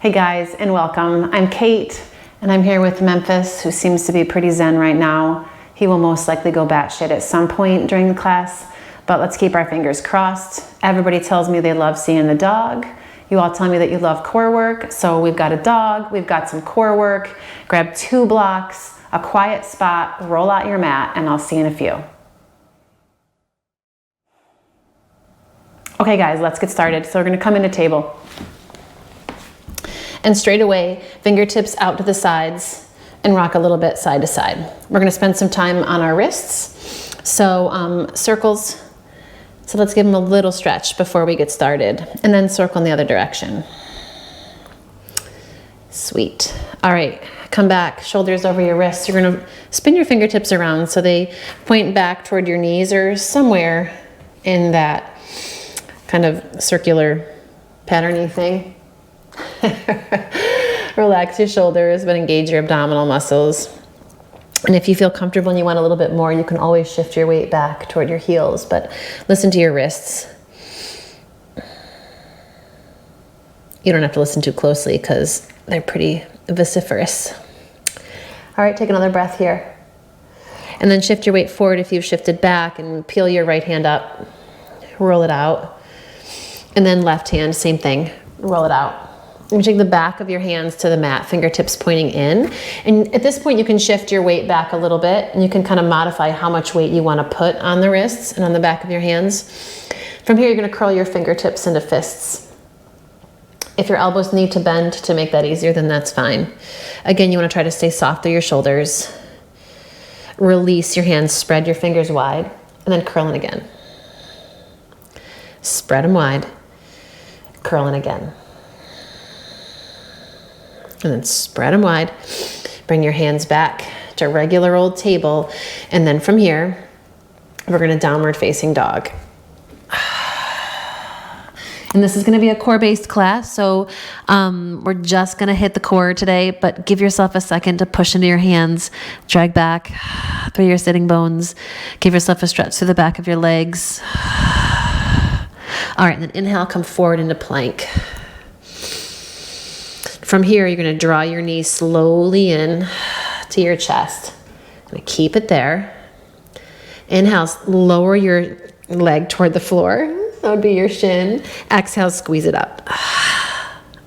Hey guys, and welcome. I'm Kate, and I'm here with Memphis, who seems to be pretty zen right now. He will most likely go batshit at some point during the class, but let's keep our fingers crossed. Everybody tells me they love seeing the dog. You all tell me that you love core work, so we've got a dog, we've got some core work. Grab 2 blocks, a quiet spot, roll out your mat, and I'll see you in a few. Okay guys, let's get started. So we're gonna come into table. And straight away, fingertips out to the sides and rock a little bit side to side. We're gonna spend some time on our wrists. So circles, so let's give them a little stretch before we get started. And then circle in the other direction. Sweet. All right, come back, shoulders over your wrists. You're gonna spin your fingertips around so they point back toward your knees or somewhere in that kind of circular patterny thing. Relax your shoulders, but engage your abdominal muscles. And if you feel comfortable and you want a little bit more, you can always shift your weight back toward your heels, but listen to your wrists. You don't have to listen too closely because they're pretty vociferous. All right, take another breath here. And then shift your weight forward if you've shifted back, and peel your right hand up, roll it out. And then left hand, same thing, roll it out. You take the back of your hands to the mat, fingertips pointing in. And at this point, you can shift your weight back a little bit, and you can kind of modify how much weight you want to put on the wrists and on the back of your hands. From here, you're going to curl your fingertips into fists. If your elbows need to bend to make that easier, then that's fine. Again, you want to try to stay soft through your shoulders. Release your hands, spread your fingers wide, and then curl in again. Spread them wide, curl in again. And then spread them wide. Bring your hands back to a regular old table. And then from here, we're gonna downward facing dog. And this is gonna be a core-based class, so we're just gonna hit the core today, but give yourself a second to push into your hands, drag back through your sitting bones, give yourself a stretch through the back of your legs. All right, and then inhale, come forward into plank. From here, you're gonna draw your knees slowly in to your chest. Gonna keep it there. Inhale, lower your leg toward the floor. That would be your shin. Exhale, squeeze it up.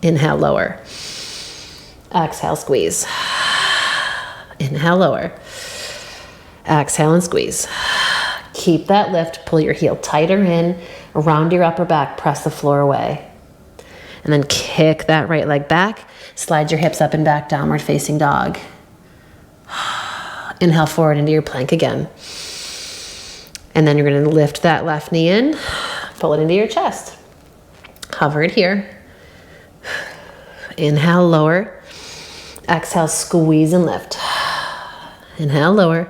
Inhale, lower. Exhale, squeeze. Inhale, lower. Exhale and squeeze. Keep that lift, pull your heel tighter in, around your upper back, press the floor away. And then kick that right leg back, slide your hips up and back, downward facing dog. Inhale forward into your plank again. And then you're gonna lift that left knee in, pull it into your chest. Hover it here. Inhale, lower. Exhale, squeeze and lift. Inhale, lower.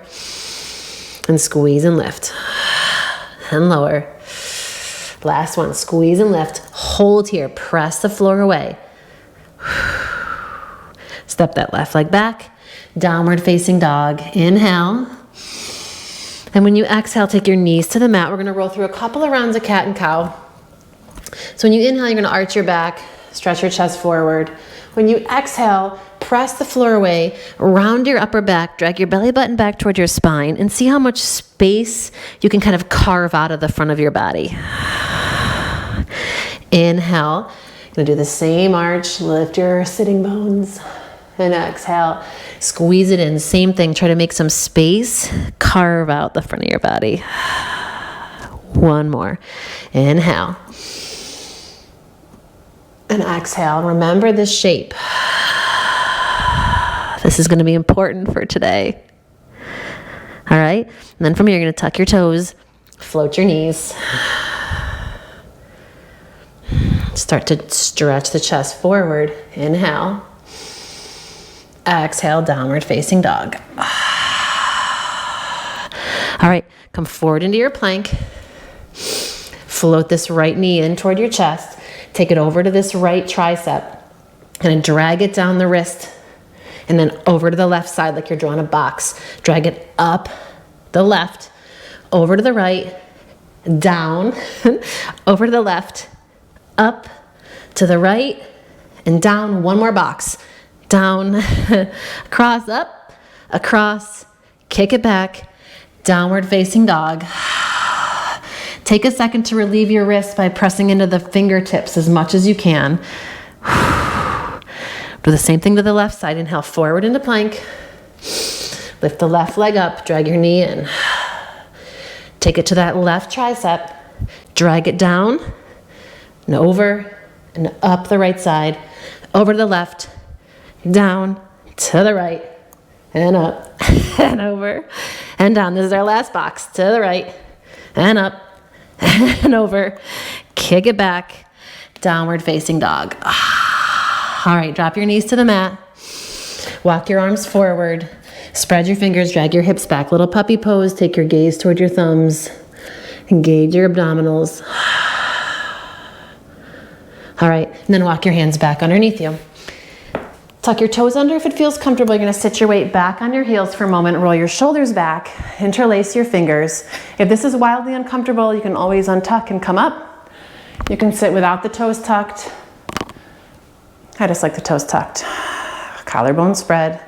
And squeeze and lift. And lower. Last one, squeeze and lift. Hold here, press the floor away. Step that left leg back. Downward facing dog. Inhale. And when you exhale, take your knees to the mat. We're gonna roll through a couple of rounds of cat and cow. So when you inhale, you're gonna arch your back, stretch your chest forward. When you exhale, press the floor away, round your upper back, drag your belly button back toward your spine, and see how much space you can kind of carve out of the front of your body. Inhale, gonna do the same arch, lift your sitting bones, and exhale, squeeze it in, same thing, try to make some space, carve out the front of your body. One more, inhale, and exhale, remember this shape. This is gonna be important for today. All right, and then from here, you're gonna tuck your toes, float your knees. Start to stretch the chest forward. Inhale. Exhale, downward facing dog. All right, come forward into your plank. Float this right knee in toward your chest. Take it over to this right tricep. And drag it down the wrist. And then over to the left side like you're drawing a box. Drag it up the left, over to the right, down, over to the left, up to the right, and down. One more box. Down, across, up, across, kick it back, downward facing dog. Take a second to relieve your wrists by pressing into the fingertips as much as you can. Do the same thing to the left side. Inhale forward into plank. Lift the left leg up, drag your knee in. Take it to that left tricep, drag it down and over and up the right side, over to the left, down to the right, and up and over and down. This is our last box. To the right and up and over. Kick it back, downward facing dog. All right, drop your knees to the mat. Walk your arms forward. Spread your fingers, drag your hips back. Little puppy pose. Take your gaze toward your thumbs. Engage your abdominals. All right, and then walk your hands back underneath you. Tuck your toes under if it feels comfortable. You're gonna sit your weight back on your heels for a moment. Roll your shoulders back. Interlace your fingers. If this is wildly uncomfortable, you can always untuck and come up. You can sit without the toes tucked. I just like the toes tucked. Collarbone spread.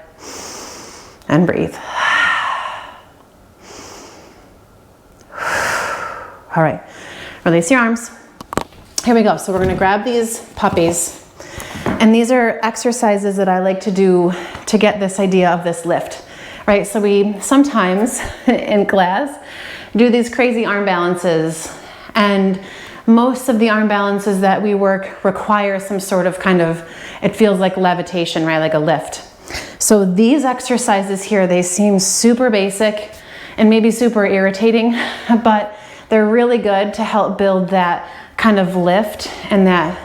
And breathe. All right, release your arms. Here we go. So we're gonna grab these puppies, and these are exercises that I like to do to get this idea of this lift, right? So we sometimes in class do these crazy arm balances, and most of the arm balances that we work require some sort of it feels like levitation, right? Like a lift. So these exercises here, they seem super basic and maybe super irritating, but they're really good to help build that kind of lift and that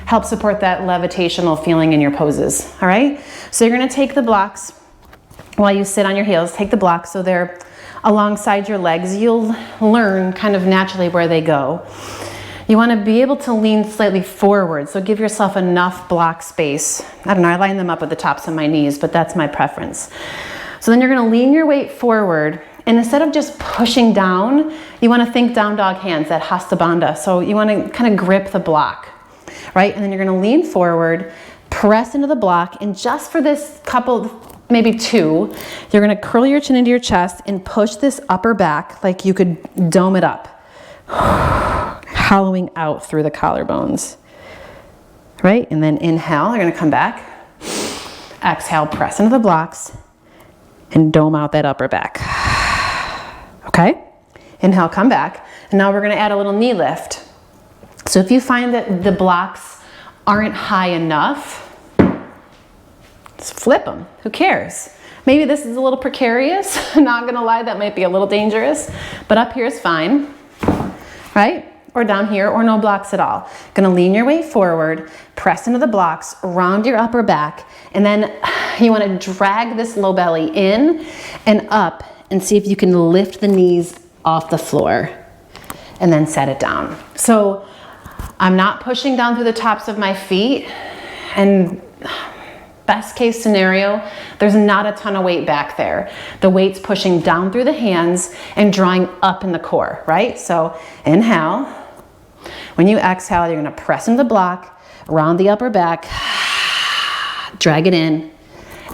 help support that levitational feeling in your poses, all right? So you're gonna take the blocks while you sit on your heels, take the blocks so they're alongside your legs. You'll learn kind of naturally where they go. You want to be able to lean slightly forward, so give yourself enough block space. I don't know, I line them up with the tops of my knees, but that's my preference. So then you're going to lean your weight forward, and instead of just pushing down, you want to think down dog hands, that Hasta Bandha. So you want to kind of grip the block, right? And then you're going to lean forward, press into the block, and just for this couple, maybe two, you're going to curl your chin into your chest and push this upper back like you could dome it up. Hollowing out through the collarbones, right? And then inhale, you're gonna come back. Exhale, press into the blocks and dome out that upper back. Okay? Inhale, come back. And now we're gonna add a little knee lift. So if you find that the blocks aren't high enough, just flip them, who cares? Maybe this is a little precarious, not gonna lie, that might be a little dangerous, but up here is fine, right? Or down here, or no blocks at all. Gonna lean your weight forward, press into the blocks, round your upper back, and then you wanna drag this low belly in and up and see if you can lift the knees off the floor and then set it down. So I'm not pushing down through the tops of my feet, and best case scenario, there's not a ton of weight back there. The weight's pushing down through the hands and drawing up in the core, right? So inhale. When you exhale, you're gonna press into the block, round the upper back, drag it in,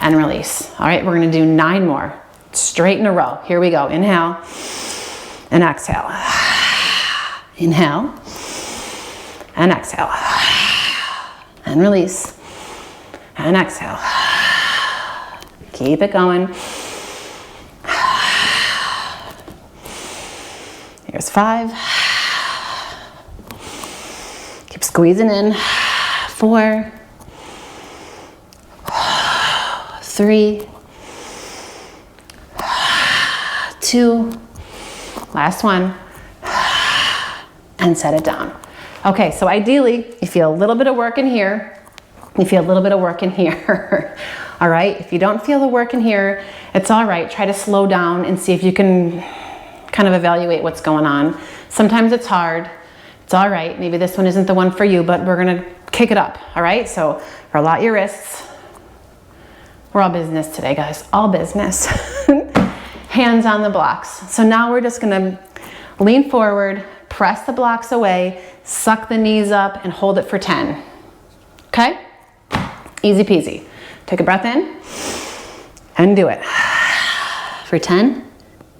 and release. All right, we're gonna do 9 more, straight in a row. Here we go. Inhale and exhale. Inhale and exhale. And release. And exhale. Keep it going. Here's 5. Keep squeezing in. 4. 3. 2. Last one. And set it down. Okay, so ideally, you feel a little bit of work in here. You feel a little bit of work in here. All right, if you don't feel the work in here, it's all right. Try to slow down and see if you can kind of evaluate what's going on. Sometimes it's hard. It's all right. Maybe this one isn't the one for you, but we're gonna kick it up, all right? So relax your wrists. We're all business today, guys, all business. Hands on the blocks. So now we're just gonna lean forward, press the blocks away, suck the knees up, and hold it for 10, okay? Easy peasy. Take a breath in and do it. For 10,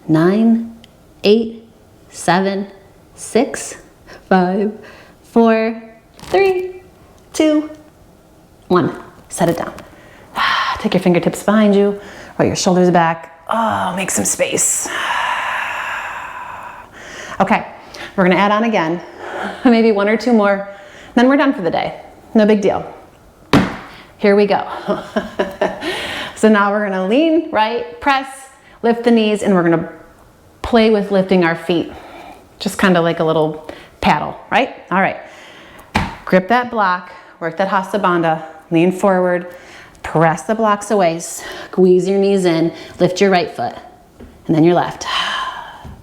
9, 8, 7, 6, 5, 4, 3, 2, 1. Set it down. Take your fingertips behind you, roll your shoulders back. Oh, make some space. Okay, we're gonna add on again, maybe 1 or 2 more, then we're done for the day. No big deal. Here we go. So now we're gonna lean, right, press, lift the knees, and we're gonna play with lifting our feet. Just kind of like a little paddle, right? All right. Grip that block, work that Hasta Bandha, lean forward, press the blocks away, squeeze your knees in, lift your right foot, and then your left.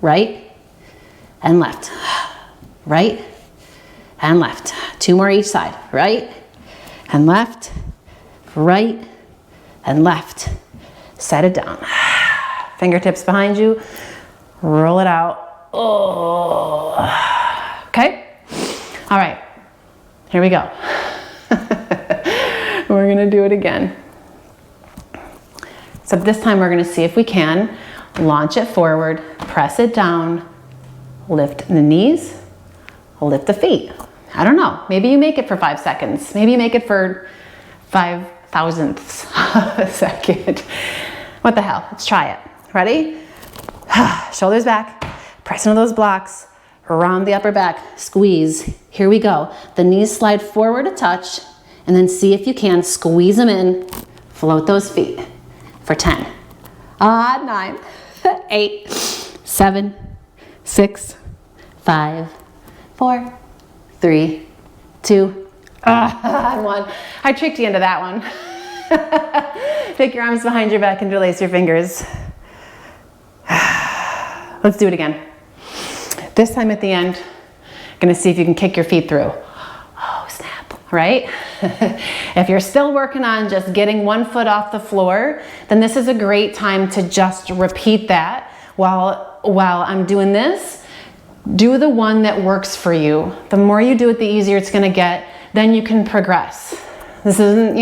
Right and left. Right and left. 2 more each side. Right and left. Right and left. Set it down. Fingertips behind you. Roll it out. Oh. Okay? All right. Here we go. We're gonna do it again. So this time we're gonna see if we can launch it forward, press it down, lift the knees, lift the feet. I don't know, maybe you make it for 5 seconds. Maybe you make it for 5 thousandths of a second. What the hell, let's try it. Ready? Shoulders back, press into those blocks, around the upper back, squeeze. Here we go. The knees slide forward a touch, and then see if you can squeeze them in, float those feet for 10. 9, 8, 7, 6, 5, 4, 3, 2, and 1. I tricked you into that one. Take your arms behind your back and interlace your fingers. Let's do it again. This time at the end, gonna see if you can kick your feet through. Oh, snap, right? If you're still working on just getting 1 foot off the floor, then this is a great time to just repeat that while I'm doing this. Do the one that works for you. The more you do it, the easier it's gonna get. Then you can progress. This isn't,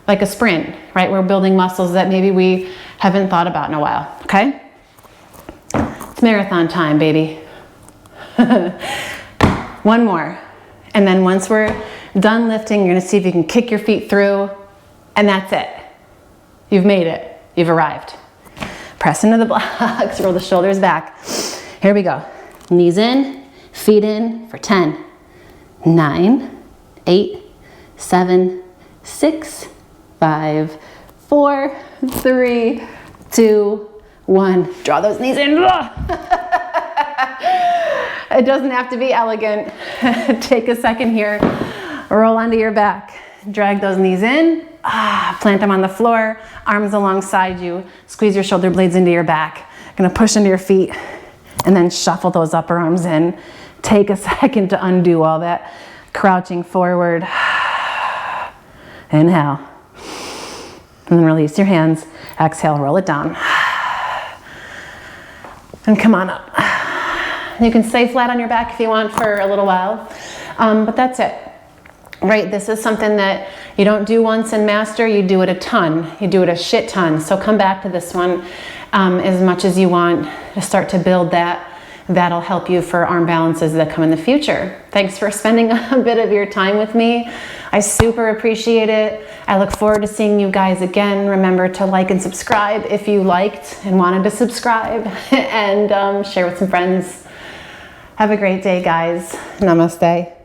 like a sprint, right? We're building muscles that maybe we haven't thought about in a while, okay? It's marathon time, baby. 1 more. And then once we're done lifting, you're gonna see if you can kick your feet through, and that's it. You've made it. You've arrived. Press into the blocks, roll the shoulders back. Here we go. Knees in, feet in for 10, 9, 8, 7, 6, 5, 4, 3, 2, 1. Draw those knees in. It doesn't have to be elegant. Take a second here. Roll onto your back. Drag those knees in. Plant them on the floor. Arms alongside you. Squeeze your shoulder blades into your back. Gonna push into your feet and then shuffle those upper arms in. Take a second to undo all that crouching forward. Inhale. And then release your hands. Exhale, roll it down. And come on up. You can stay flat on your back if you want for a little while, but that's it. Right, this is something that you don't do once and master, you do it a ton. You do it a shit ton. So come back to this one as much as you want to start to build that. That'll help you for arm balances that come in the future. Thanks for spending a bit of your time with me. I super appreciate it. I look forward to seeing you guys again. Remember to like and subscribe if you liked and wanted to subscribe, and share with some friends. Have a great day, guys. Namaste.